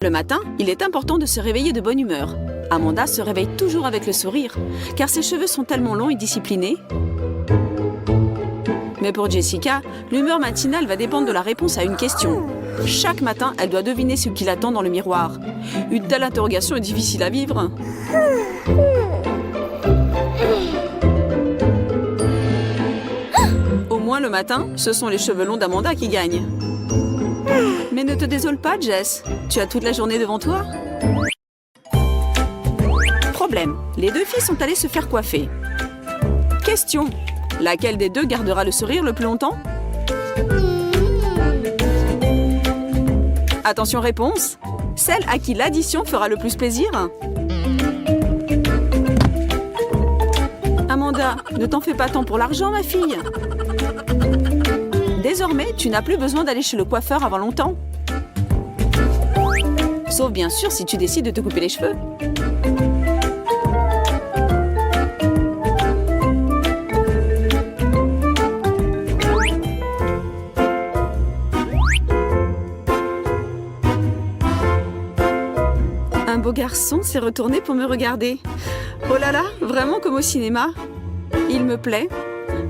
Le matin, il est important de se réveiller de bonne humeur. Amanda se réveille toujours avec le sourire, car ses cheveux sont tellement longs et disciplinés. Mais pour Jessica, l'humeur matinale va dépendre de la réponse à une question. Chaque matin, elle doit deviner ce qui l'attend dans le miroir. Une telle interrogation est difficile à vivre. Au moins le matin, ce sont les cheveux longs d'Amanda qui gagnent. Mais ne te désole pas, Jess. Tu as toute la journée devant toi. Problème. Les deux filles sont allées se faire coiffer. Question. Laquelle des deux gardera le sourire le plus longtemps? Attention, réponse. Celle à qui l'addition fera le plus plaisir. Amanda, ne t'en fais pas tant pour l'argent, ma fille. Désormais, tu n'as plus besoin d'aller chez le coiffeur avant longtemps. Sauf bien sûr si tu décides de te couper les cheveux. Un beau garçon s'est retourné pour me regarder. Oh là là, vraiment comme au cinéma. Il me plaît.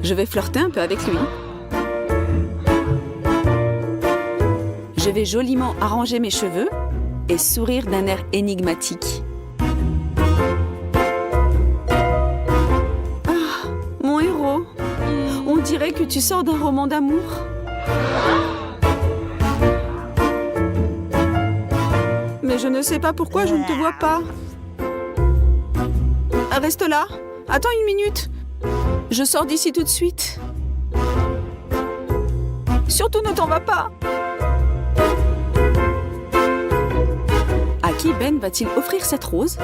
Je vais flirter un peu avec lui. Je vais joliment arranger mes cheveux et sourire d'un air énigmatique. Ah, mon héros. On dirait que tu sors d'un roman d'amour. Mais je ne sais pas pourquoi je ne te vois pas. Reste là. Attends une minute. Je sors d'ici tout de suite. Surtout ne t'en vas pas. À qui Ben va-t-il offrir cette rose?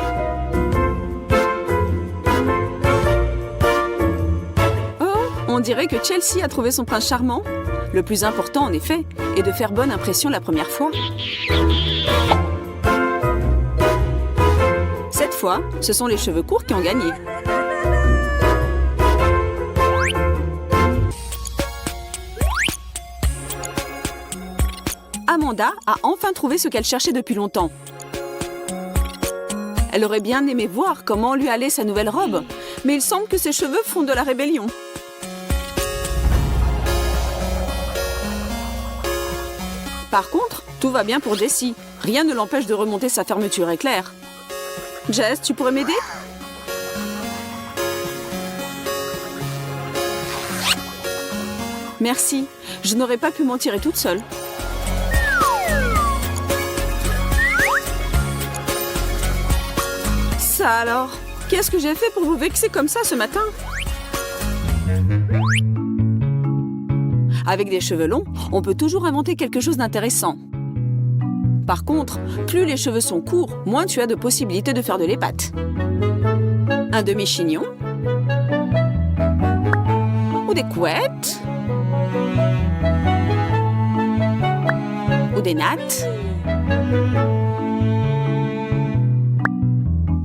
Oh, on dirait que Chelsea a trouvé son prince charmant. Le plus important, en effet, est de faire bonne impression la première fois. Cette fois, ce sont les cheveux courts qui ont gagné. Amanda a enfin trouvé ce qu'elle cherchait depuis longtemps. Elle aurait bien aimé voir comment lui allait sa nouvelle robe, mais il semble que ses cheveux font de la rébellion. Par contre, tout va bien pour Jessie. Rien ne l'empêche de remonter sa fermeture éclair. Jess, tu pourrais m'aider? Merci, je n'aurais pas pu m'en tirer toute seule. Ça alors, qu'est-ce que j'ai fait pour vous vexer comme ça ce matin? Avec des cheveux longs, on peut toujours inventer quelque chose d'intéressant. Par contre, plus les cheveux sont courts, moins tu as de possibilités de faire de l'épate. Un demi-chignon. Ou des couettes. Ou des nattes.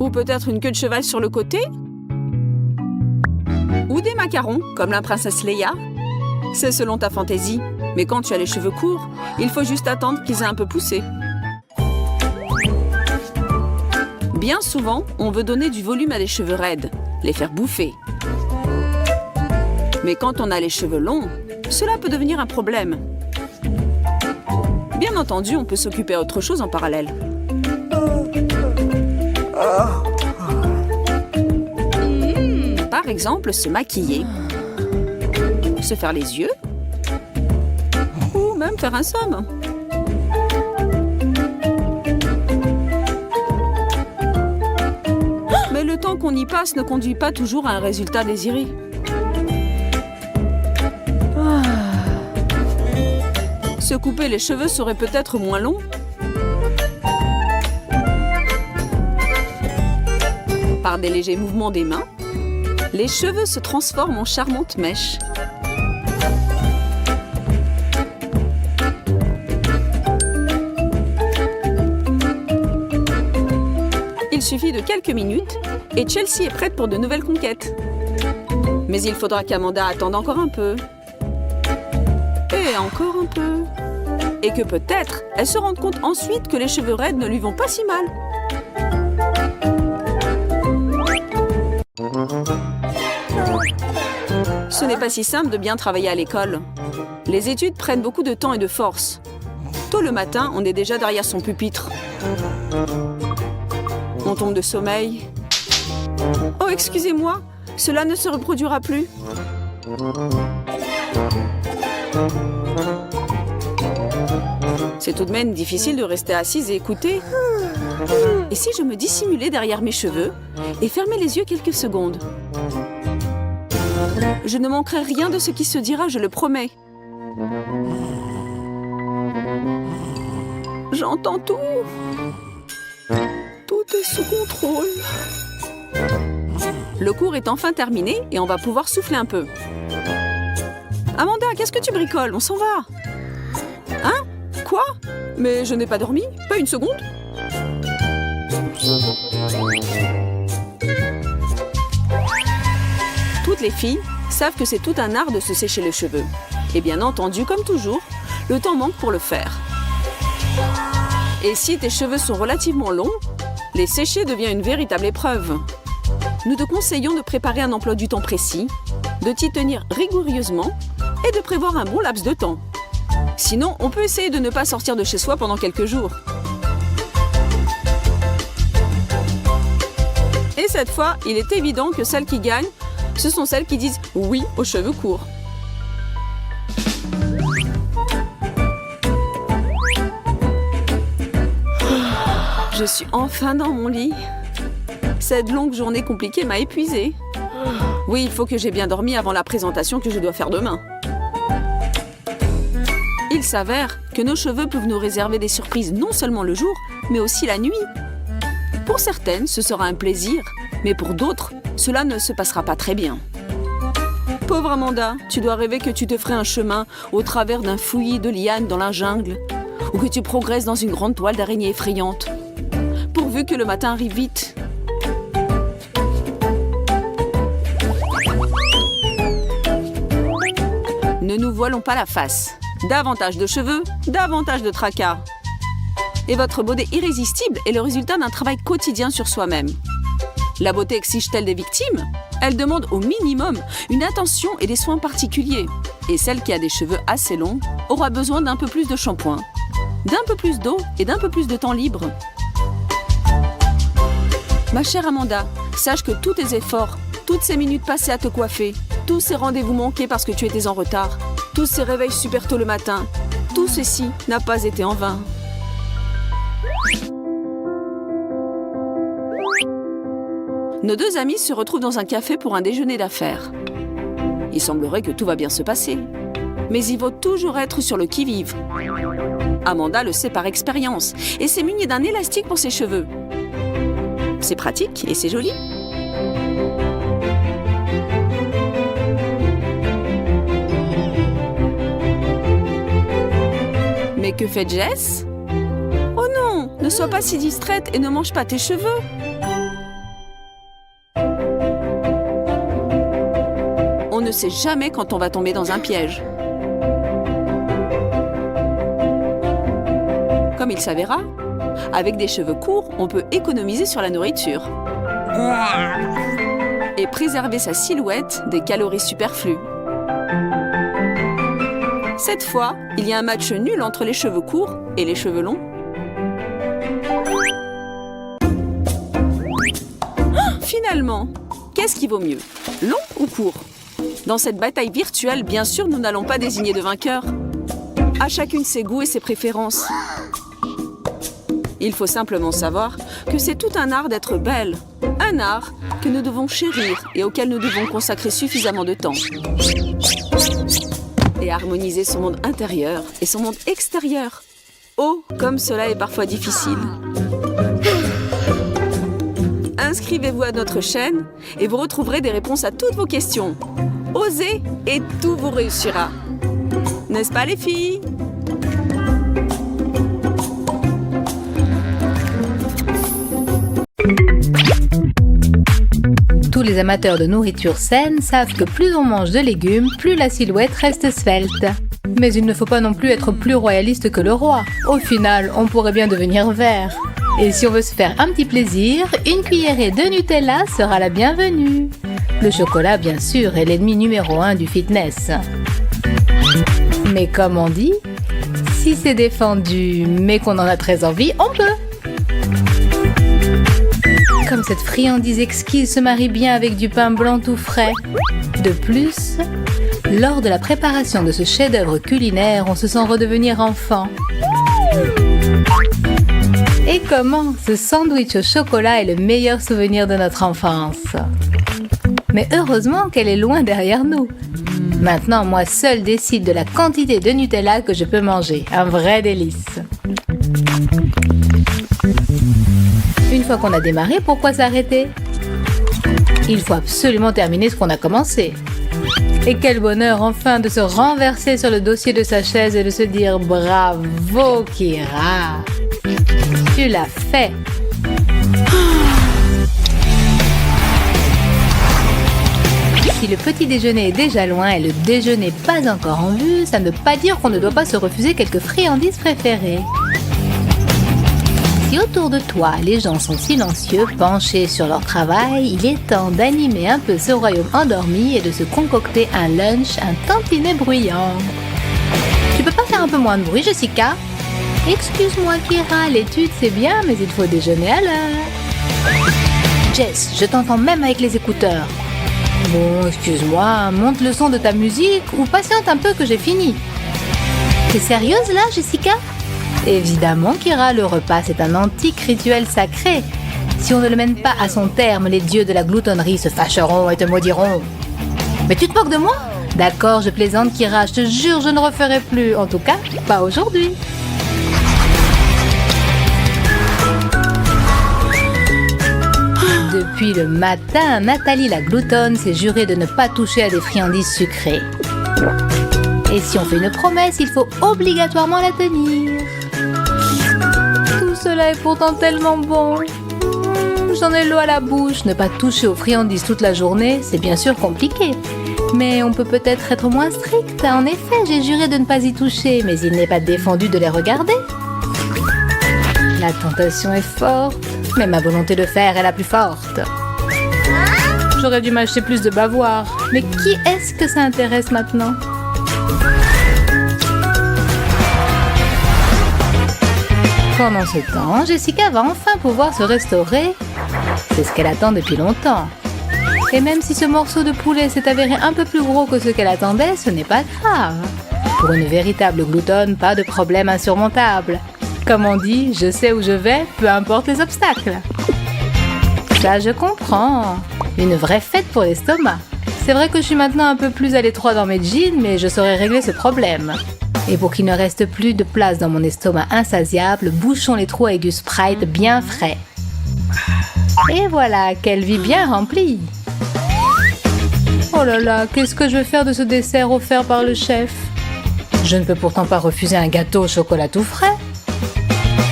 Ou peut-être une queue de cheval sur le côté. Ou des macarons, comme la princesse Leia. C'est selon ta fantaisie. Mais quand tu as les cheveux courts, il faut juste attendre qu'ils aient un peu poussé. Bien souvent, on veut donner du volume à des cheveux raides, les faire bouffer. Mais quand on a les cheveux longs, cela peut devenir un problème. Bien entendu, on peut s'occuper d'autre chose en parallèle. Par exemple, se maquiller, se faire les yeux, ou même faire un somme. Mais le temps qu'on y passe ne conduit pas toujours à un résultat désiré. Se couper les cheveux serait peut-être moins long. Par des légers mouvements des mains, les cheveux se transforment en charmantes mèches. Il suffit de quelques minutes et Chelsea est prête pour de nouvelles conquêtes. Mais il faudra qu'Amanda attende encore un peu. Et encore un peu. Et que peut-être, elle se rende compte ensuite que les cheveux raides ne lui vont pas si mal. Ce n'est pas si simple de bien travailler à l'école. Les études prennent beaucoup de temps et de force. Tôt le matin, on est déjà derrière son pupitre. On tombe de sommeil. Oh, excusez-moi, cela ne se reproduira plus. C'est tout de même difficile de rester assise et écouter. Et si je me dissimulais derrière mes cheveux et fermais les yeux quelques secondes? Je ne manquerai rien de ce qui se dira, je le promets. J'entends tout. Tout est sous contrôle. Le cours est enfin terminé et on va pouvoir souffler un peu. Amanda, qu'est-ce que tu bricoles? On s'en va. Hein? Quoi? Mais je n'ai pas dormi? Pas une seconde? Toutes les filles savent que c'est tout un art de se sécher les cheveux. Et bien entendu, comme toujours, le temps manque pour le faire. Et si tes cheveux sont relativement longs, les sécher devient une véritable épreuve. Nous te conseillons de préparer un emploi du temps précis, de t'y tenir rigoureusement et de prévoir un bon laps de temps. Sinon, on peut essayer de ne pas sortir de chez soi pendant quelques jours. Et cette fois, il est évident que celles qui gagnent, ce sont celles qui disent oui aux cheveux courts. Je suis enfin dans mon lit. Cette longue journée compliquée m'a épuisée. Oui, il faut que j'ai bien dormi avant la présentation que je dois faire demain. Il s'avère que nos cheveux peuvent nous réserver des surprises non seulement le jour, mais aussi la nuit. Pour certaines, ce sera un plaisir, mais pour d'autres, cela ne se passera pas très bien. Pauvre Amanda, tu dois rêver que tu te ferais un chemin au travers d'un fouillis de lianes dans la jungle, ou que tu progresses dans une grande toile d'araignée effrayante. Pourvu que le matin arrive vite. Ne nous voilons pas la face. Davantage de cheveux, davantage de tracas. Et votre beauté irrésistible est le résultat d'un travail quotidien sur soi-même. La beauté exige-t-elle des victimes? Elle demande au minimum une attention et des soins particuliers. Et celle qui a des cheveux assez longs aura besoin d'un peu plus de shampoing, d'un peu plus d'eau et d'un peu plus de temps libre. Ma chère Amanda, sache que tous tes efforts, toutes ces minutes passées à te coiffer, tous ces rendez-vous manqués parce que tu étais en retard, tous ces réveils super tôt le matin, tout ceci n'a pas été en vain. Nos deux amis se retrouvent dans un café pour un déjeuner d'affaires. Il semblerait que tout va bien se passer. Mais il faut toujours être sur le qui-vive. Amanda le sait par expérience et s'est munie d'un élastique pour ses cheveux. C'est pratique et c'est joli. Mais que fait Jess? Oh non, ne sois pas si distraite et ne mange pas tes cheveux. On ne sait jamais quand on va tomber dans un piège. Comme il s'avéra, avec des cheveux courts, on peut économiser sur la nourriture et préserver sa silhouette des calories superflues. Cette fois, il y a un match nul entre les cheveux courts et les cheveux longs. Finalement, qu'est-ce qui vaut mieux, long ou court? Dans cette bataille virtuelle, bien sûr, nous n'allons pas désigner de vainqueur. À chacune ses goûts et ses préférences. Il faut simplement savoir que c'est tout un art d'être belle. Un art que nous devons chérir et auquel nous devons consacrer suffisamment de temps. Et harmoniser son monde intérieur et son monde extérieur. Oh, comme cela est parfois difficile. Inscrivez-vous à notre chaîne et vous retrouverez des réponses à toutes vos questions. Osez et tout vous réussira. N'est-ce pas les filles? Tous les amateurs de nourriture saine savent que plus on mange de légumes, plus la silhouette reste svelte. Mais il ne faut pas non plus être plus royaliste que le roi. Au final, on pourrait bien devenir vert. Et si on veut se faire un petit plaisir, une cuillerée de Nutella sera la bienvenue. Le chocolat, bien sûr, est l'ennemi numéro 1 du fitness. Mais comme on dit, si c'est défendu, mais qu'on en a très envie, on peut. Comme cette friandise exquise se marie bien avec du pain blanc tout frais. De plus, lors de la préparation de ce chef-d'œuvre culinaire, on se sent redevenir enfant. Et comment ce sandwich au chocolat est le meilleur souvenir de notre enfance. Mais heureusement qu'elle est loin derrière nous. Maintenant, moi seule décide de la quantité de Nutella que je peux manger. Un vrai délice. Une fois qu'on a démarré, pourquoi s'arrêter? Il faut absolument terminer ce qu'on a commencé. Et quel bonheur enfin de se renverser sur le dossier de sa chaise et de se dire « Bravo Kira, tu l'as fait !» Si le petit déjeuner est déjà loin et le déjeuner pas encore en vue, ça ne veut pas dire qu'on ne doit pas se refuser quelques friandises préférées. Si autour de toi, les gens sont silencieux, penchés sur leur travail, il est temps d'animer un peu ce royaume endormi et de se concocter un lunch un tantinet bruyant. Tu peux pas faire un peu moins de bruit, Jessica? Excuse-moi, Kira, l'étude c'est bien, mais il faut déjeuner à l'heure. Jess, je t'entends même avec les écouteurs. Bon, excuse-moi, monte le son de ta musique ou patiente un peu que j'ai fini. T'es sérieuse là, Jessica? Évidemment, Kira, le repas c'est un antique rituel sacré. Si on ne le mène pas à son terme, les dieux de la gloutonnerie se fâcheront et te maudiront. Mais tu te moques de moi? D'accord, je plaisante, Kira, je te jure, je ne referai plus. En tout cas, pas aujourd'hui. Depuis le matin, Nathalie la gloutonne s'est jurée de ne pas toucher à des friandises sucrées. Et si on fait une promesse, il faut obligatoirement la tenir. Tout cela est pourtant tellement bon. J'en ai l'eau à la bouche. Ne pas toucher aux friandises toute la journée, c'est bien sûr compliqué. Mais on peut peut-être être moins strict. En effet, j'ai juré de ne pas y toucher, mais il n'est pas défendu de les regarder. La tentation est forte, mais ma volonté de faire est la plus forte. J'aurais dû m'acheter plus de bavoir. Mais qui est-ce que ça intéresse maintenant? Pendant ce temps, Jessica va enfin pouvoir se restaurer. C'est ce qu'elle attend depuis longtemps. Et même si ce morceau de poulet s'est avéré un peu plus gros que ce qu'elle attendait, ce n'est pas grave. Pour une véritable gloutonne, pas de problème insurmontable. Comme on dit, je sais où je vais, peu importe les obstacles. Ça, je comprends. Une vraie fête pour l'estomac. C'est vrai que je suis maintenant un peu plus à l'étroit dans mes jeans, mais je saurais régler ce problème. Et pour qu'il ne reste plus de place dans mon estomac insatiable, bouchons les trous avec du Sprite bien frais. Et voilà, quelle vie bien remplie! Oh là là, qu'est-ce que je vais faire de ce dessert offert par le chef? Je ne peux pourtant pas refuser un gâteau au chocolat tout frais.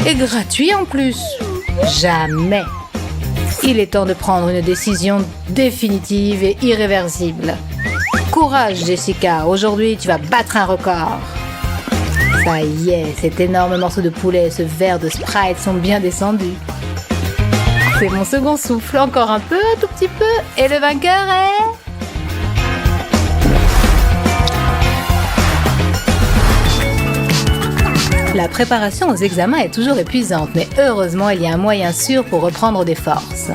Et gratuit en plus. Jamais. Il est temps de prendre une décision définitive et irréversible. Courage, Jessica. Aujourd'hui, tu vas battre un record. Ça y est, cet énorme morceau de poulet et ce verre de Sprite sont bien descendus. C'est mon second souffle. Encore un peu, tout petit peu. Et le vainqueur est... La préparation aux examens est toujours épuisante, mais heureusement, il y a un moyen sûr pour reprendre des forces.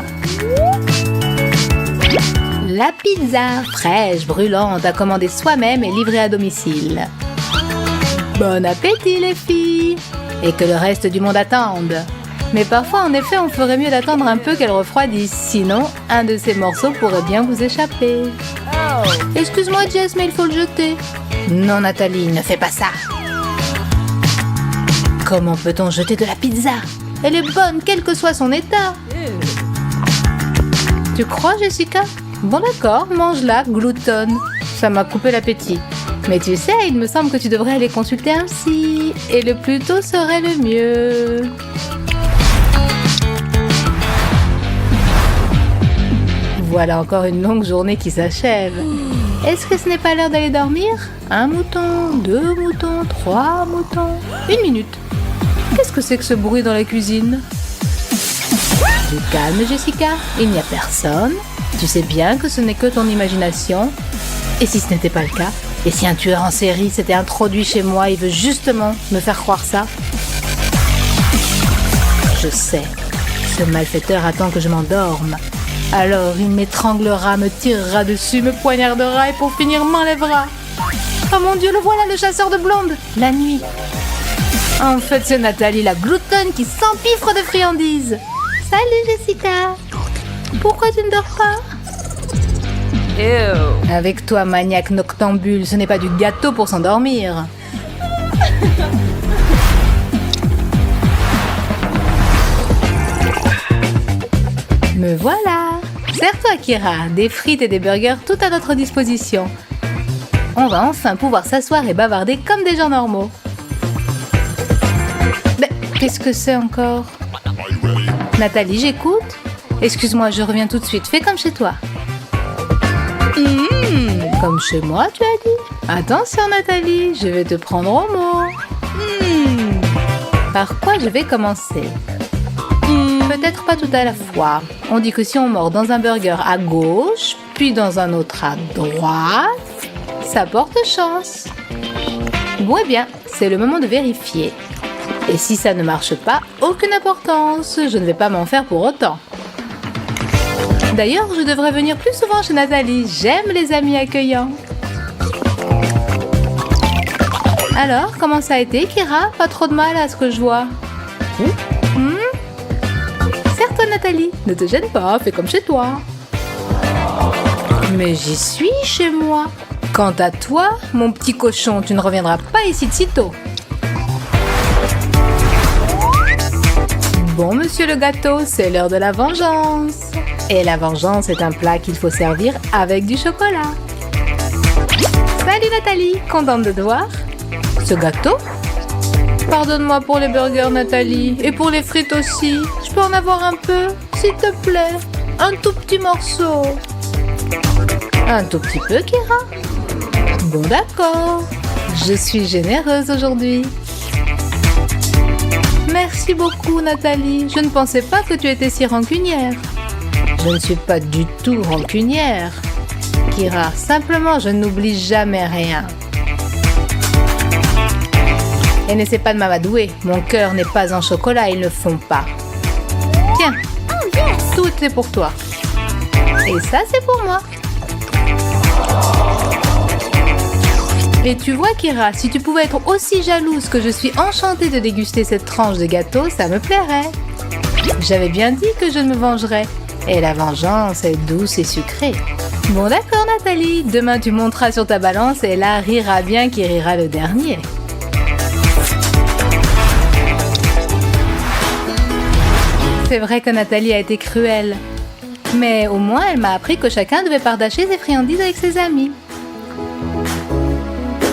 La pizza, fraîche, brûlante, à commander soi-même et livrée à domicile. Bon appétit les filles! Et que le reste du monde attende. Mais parfois, en effet, on ferait mieux d'attendre un peu qu'elle refroidisse. Sinon, un de ces morceaux pourrait bien vous échapper. Excuse-moi Jess, mais il faut le jeter. Non Nathalie, ne fais pas ça. Comment peut-on jeter de la pizza? Elle est bonne, quel que soit son état. Tu crois, Jessica? Bon d'accord, mange-la, gloutonne. Ça m'a coupé l'appétit. Mais tu sais, il me semble que tu devrais aller consulter un psy. Et le plus tôt serait le mieux. Voilà encore une longue journée qui s'achève. Est-ce que ce n'est pas l'heure d'aller dormir? 1 mouton, 2 moutons, 3 moutons... 1 minute. Qu'est-ce que c'est que ce bruit dans la cuisine? Du calme, Jessica. Il n'y a personne. Tu sais bien que ce n'est que ton imagination. Et si ce n'était pas le cas? Et si un tueur en série s'était introduit chez moi et veut justement me faire croire ça? Je sais. Ce malfaiteur attend que je m'endorme. Alors il m'étranglera, me tirera dessus, me poignardera et pour finir m'enlèvera. Oh mon Dieu, le voilà, le chasseur de blondes. La nuit. En fait, c'est Nathalie, la gloutonne qui s'empiffre de friandises. Salut Jessica. Pourquoi tu ne dors pas? Avec toi, maniaque noctambule, ce n'est pas du gâteau pour s'endormir. Me voilà. Sers-toi, Kira. Des frites et des burgers tout à notre disposition. On va enfin pouvoir s'asseoir et bavarder comme des gens normaux. Mais qu'est-ce que c'est encore? Nathalie, j'écoute. Excuse-moi, je reviens tout de suite. Fais comme chez toi. Comme chez moi, tu as dit? Attention, Nathalie, je vais te prendre au mot. Par quoi je vais commencer? Peut-être pas tout à la fois. On dit que si on mord dans un burger à gauche, puis dans un autre à droite, ça porte chance. Bon, eh bien, c'est le moment de vérifier. Et si ça ne marche pas, aucune importance. Je ne vais pas m'en faire pour autant. D'ailleurs, je devrais venir plus souvent chez Nathalie. J'aime les amis accueillants. Alors, comment ça a été, Kira? Pas trop de mal à ce que je vois. Serre-toi, Nathalie. Ne te gêne pas, fais comme chez toi. Mais j'y suis chez moi. Quant à toi, mon petit cochon, tu ne reviendras pas ici de sitôt. Bon, monsieur le gâteau, c'est l'heure de la vengeance. Et la vengeance est un plat qu'il faut servir avec du chocolat. Salut Nathalie, contente de te voir. Ce gâteau? Pardonne-moi pour les burgers, Nathalie, et pour les frites aussi. Je peux en avoir un peu, s'il te plaît. Un tout petit morceau. Un tout petit peu, Kira? Bon, d'accord. Je suis généreuse aujourd'hui. Merci beaucoup, Nathalie. Je ne pensais pas que tu étais si rancunière. Je ne suis pas du tout rancunière. Kira, simplement, je n'oublie jamais rien. Et n'essaie pas de m'amadouer. Mon cœur n'est pas en chocolat, ils ne font pas. Tiens, tout est pour toi. Et ça, c'est pour moi. Et tu vois, Kira, si tu pouvais être aussi jalouse que je suis enchantée de déguster cette tranche de gâteau, ça me plairait. J'avais bien dit que je me vengerais. Et la vengeance est douce et sucrée. Bon d'accord, Nathalie. Demain, tu monteras sur ta balance et là, rira bien qui rira le dernier. C'est vrai que Nathalie a été cruelle. Mais au moins, elle m'a appris que chacun devait partager ses friandises avec ses amis.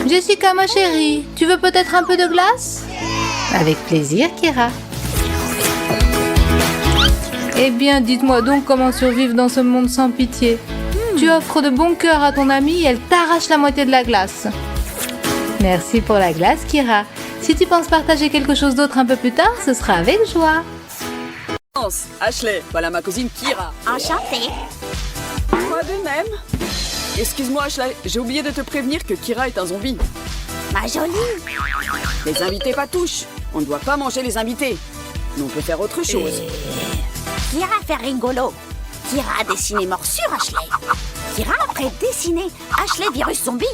Jessica, ma chérie, tu veux peut-être un peu de glace? Avec plaisir, Kira. Eh bien, dites-moi donc comment survivre dans ce monde sans pitié. Tu offres de bon cœur à ton amie et elle t'arrache la moitié de la glace. Merci pour la glace, Kira. Si tu penses partager quelque chose d'autre un peu plus tard, ce sera avec joie. Ashley, voilà ma cousine Kira. Enchantée. Moi de même. Excuse-moi, Ashley, j'ai oublié de te prévenir que Kira est un zombie. Ma jolie. Les invités pas touchent. On ne doit pas manger les invités. Mais on peut faire autre chose. Kira fait rigolo. Kira a dessiné morsure, Ashley. Kira après dessiné Ashley virus zombie.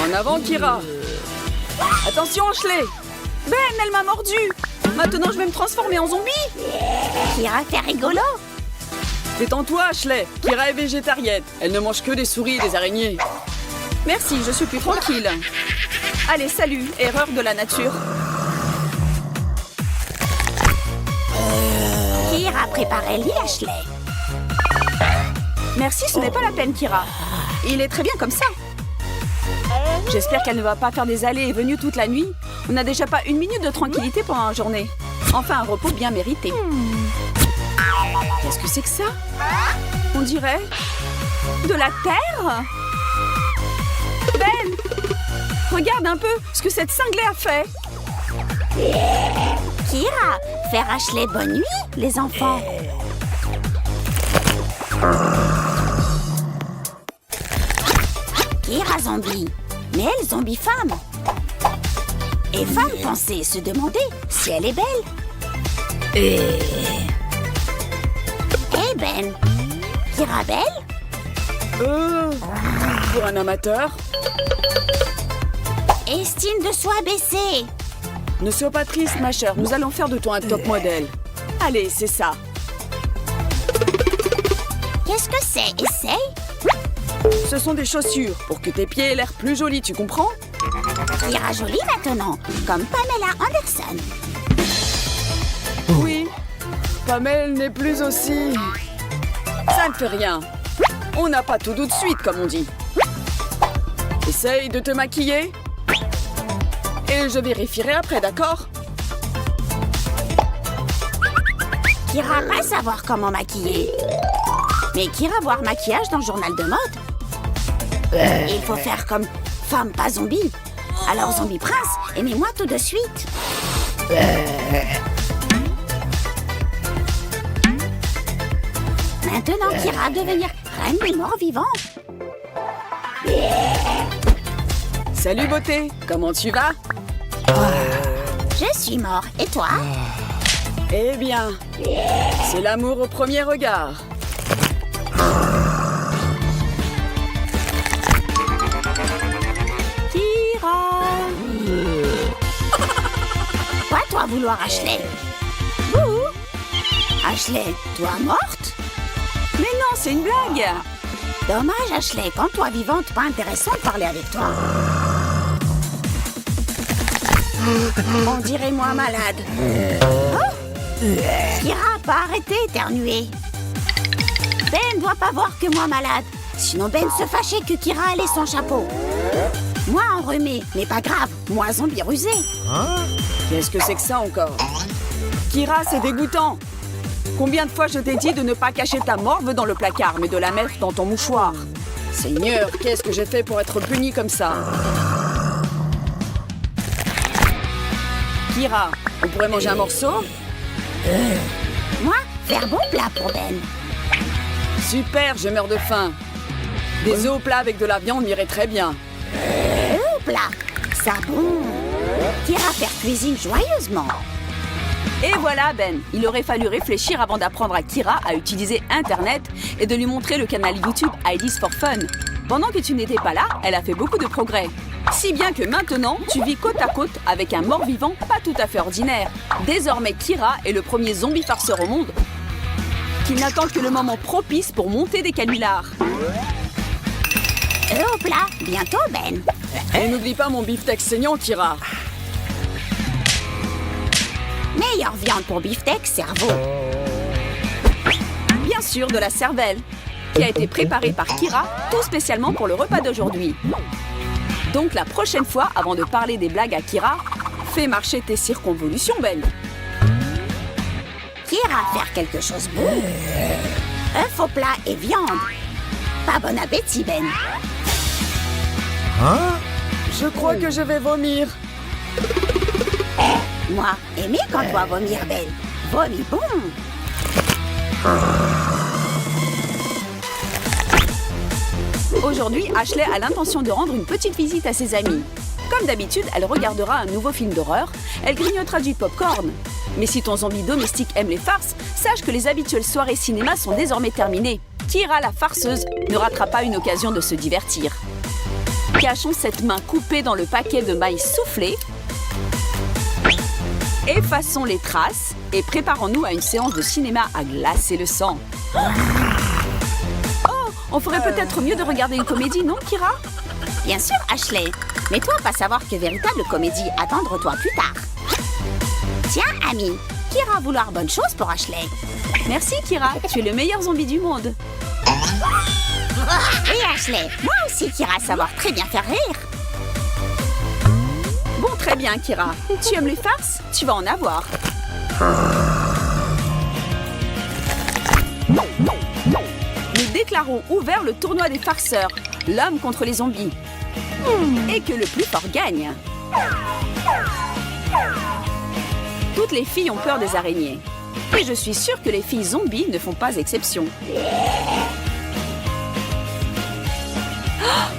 En avant, Kira. Attention, Ashley. Ben, elle m'a mordu. Maintenant, je vais me transformer en zombie. Kira fait rigolo. Détends-toi, Ashley. Kira est végétarienne. Elle ne mange que des souris et des araignées. Merci, je suis plus tranquille. Allez, salut, erreur de la nature. Kira préparait le lit, Ashley. Merci, ce n'est pas la peine, Kira. Il est très bien comme ça. J'espère qu'elle ne va pas faire des allées et venues toute la nuit. On n'a déjà pas une minute de tranquillité pendant la journée. Enfin, un repos bien mérité. Qu'est-ce que c'est que ça? On dirait de la terre. Ben, regarde un peu ce que cette cinglée a fait. Kira, faire Ashley bonne nuit, les enfants. Kira zombie, mais elle zombie femme. Et femme pensait se demander si elle est belle. Eh Ben, Kira belle? Pour un amateur. Estime de soi baissée. Ne sois pas triste, ma chère. Nous allons faire de toi un top modèle. Allez, c'est ça. Qu'est-ce que c'est? Essaye. Ce sont des chaussures pour que tes pieds aient l'air plus jolis, tu comprends? Kira jolie maintenant, comme Pamela Anderson. Oui. Pamela n'est plus aussi... Ça ne fait rien. On n'a pas tout de suite, comme on dit. Essaye de te maquiller. Et je vérifierai après, d'accord? Kira va savoir comment maquiller. Mais Kira voir maquillage dans le journal de mode. Il faut faire comme femme pas zombie. Alors zombie prince, aimez-moi tout de suite. Maintenant Kira devenir reine des morts vivants. Salut, beauté. Comment tu vas? Je suis mort. Et toi? Eh bien, c'est l'amour au premier regard. Kira! Quoi, toi, vouloir Ashley? Ouh. Ashley, toi morte? Mais non, c'est une blague. Dommage, Ashley. Quand toi vivante, pas intéressant de parler avec toi. On dirait moi malade. Oh. Kira, pas arrêter d'éternuer. Ben doit pas voir que moi malade. Sinon Ben se fâchait que Kira allait son chapeau. Moi enrhumé, mais pas grave. Moi zombie rusé. Qu'est-ce que c'est que ça encore? Kira, c'est dégoûtant. Combien de fois je t'ai dit de ne pas cacher ta morve dans le placard, mais de la mettre dans ton mouchoir? Seigneur, qu'est-ce que j'ai fait pour être punie comme ça? Kira, on pourrait manger un morceau? Moi, faire bon plat pour Ben. Super, je meurs de faim. Des œufs au plat avec de la viande m'irait très bien. Plat, ça bon. Kira faire cuisine joyeusement. Et voilà, Ben. Il aurait fallu réfléchir avant d'apprendre à Kira à utiliser Internet et de lui montrer le canal YouTube Ideas for Fun. Pendant que tu n'étais pas là, elle a fait beaucoup de progrès. Si bien que maintenant, tu vis côte à côte avec un mort-vivant pas tout à fait ordinaire. Désormais, Kira est le premier zombie farceur au monde qui n'attend que le moment propice pour monter des canulars. Au plat, bientôt Ben. Et n'oublie pas mon beefsteak saignant, Kira. Meilleure viande pour beefsteak, cerveau. Bien sûr, de la cervelle, qui a été préparée par Kira tout spécialement pour le repas d'aujourd'hui. Donc la prochaine fois, avant de parler des blagues à Kira, fais marcher tes circonvolutions, Ben. Kira faire quelque chose de bon. Œuf au plat et viande. Pas bon appétit, Ben. Je crois que je vais vomir. Moi, aimé quand toi vomir, Ben. Vomis bon. Aujourd'hui, Ashley a l'intention de rendre une petite visite à ses amis. Comme d'habitude, elle regardera un nouveau film d'horreur, elle grignotera du popcorn. Mais si ton zombie domestique aime les farces, sache que les habituelles soirées cinéma sont désormais terminées. Kira, la farceuse, ne ratera pas une occasion de se divertir. Cachons cette main coupée dans le paquet de maïs soufflé. Effaçons les traces et préparons-nous à une séance de cinéma à glacer le sang. Oh, on ferait peut-être mieux de regarder une comédie, non, Kira? Bien sûr, Ashley. Mais toi, pas savoir que véritable comédie, attendre-toi plus tard. Tiens, ami, Kira vouloir bonne chose pour Ashley. Merci, Kira. Tu es le meilleur zombie du monde. Et Ashley, moi aussi, Kira savoir très bien faire rire. Bon, très bien, Kira. Tu aimes les farces? Tu vas en avoir. déclarons ouvert le tournoi des farceurs, l'homme contre les zombies. Et que le plus fort gagne. Toutes les filles ont peur des araignées. Et je suis sûre que les filles zombies ne font pas exception.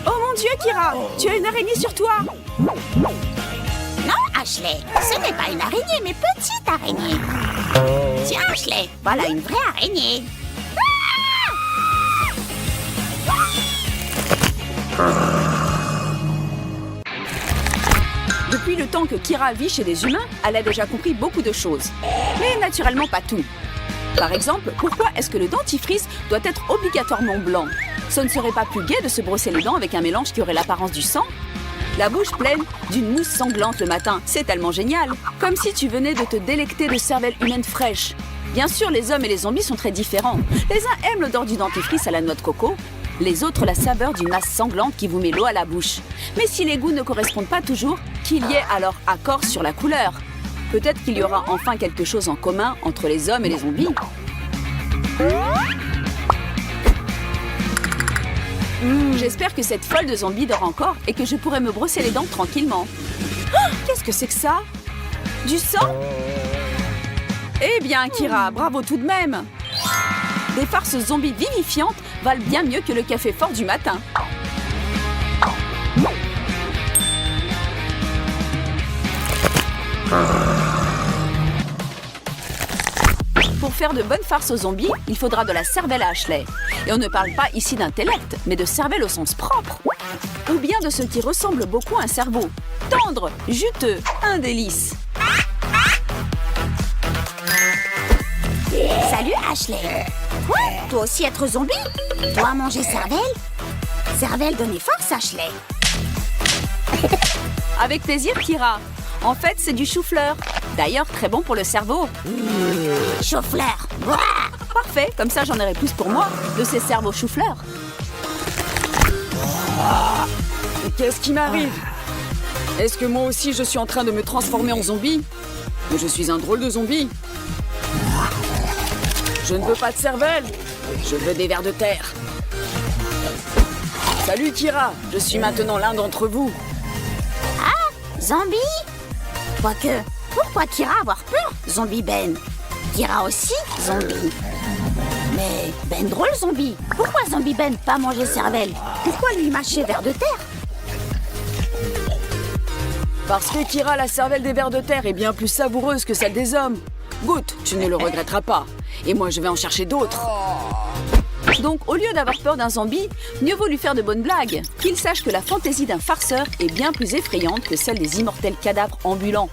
Oh mon Dieu, Kira! Tu as une araignée sur toi! Non, Ashley, ce n'est pas une araignée, mais petite araignée. Tiens, Ashley, voilà une vraie araignée. Depuis le temps que Kira vit chez des humains, elle a déjà compris beaucoup de choses. Mais naturellement pas tout. Par exemple, pourquoi est-ce que le dentifrice doit être obligatoirement blanc? Ce ne serait pas plus gai de se brosser les dents avec un mélange qui aurait l'apparence du sang? La bouche pleine d'une mousse sanglante le matin, c'est tellement génial. Comme si tu venais de te délecter de cervelle humaine fraîche. Bien sûr, les hommes et les zombies sont très différents. Les uns aiment l'odeur du dentifrice à la noix de coco, les autres la saveur d'une masse sanglante qui vous met l'eau à la bouche. Mais si les goûts ne correspondent pas toujours, qu'il y ait alors accord sur la couleur. Peut-être qu'il y aura enfin quelque chose en commun entre les hommes et les zombies. J'espère que cette folle de zombie dort encore et que je pourrai me brosser les dents tranquillement. Oh, qu'est-ce que c'est que ça? Du sang? Eh bien, Kira, bravo tout de même. Des farces zombies vivifiantes valent bien mieux que le café fort du matin. Pour faire de bonnes farces aux zombies, il faudra de la cervelle à Ashley. Et on ne parle pas ici d'intellect, mais de cervelle au sens propre. Ou bien de ce qui ressemble beaucoup à un cerveau. Tendre, juteux, un délice. Salut, Ashley. Quoi? Toi aussi être zombie? Toi manger cervelle? Cervelle donnait force, Ashley. Avec plaisir, Kira. En fait, c'est du chou-fleur. D'ailleurs, très bon pour le cerveau. Chou-fleur. Parfait, comme ça j'en aurai plus pour moi, de ces cerveaux chou-fleur. Qu'est-ce qui m'arrive? Est-ce que moi aussi je suis en train de me transformer en zombie? Mais je suis un drôle de zombie. Je ne veux pas de cervelle, je veux des vers de terre. Salut Kira, je suis maintenant l'un d'entre vous. Ah, zombie? Quoique, pourquoi Kira avoir peur, zombie Ben? Kira aussi, zombie. Mais Ben drôle zombie. Pourquoi zombie Ben pas manger cervelle? Pourquoi lui mâcher vers de terre? Parce que Kira, la cervelle des vers de terre est bien plus savoureuse que celle des hommes. Goûte, tu ne le regretteras pas. Et moi, je vais en chercher d'autres. Donc, au lieu d'avoir peur d'un zombie, mieux vaut lui faire de bonnes blagues. Qu'il sache que la fantaisie d'un farceur est bien plus effrayante que celle des immortels cadavres ambulants.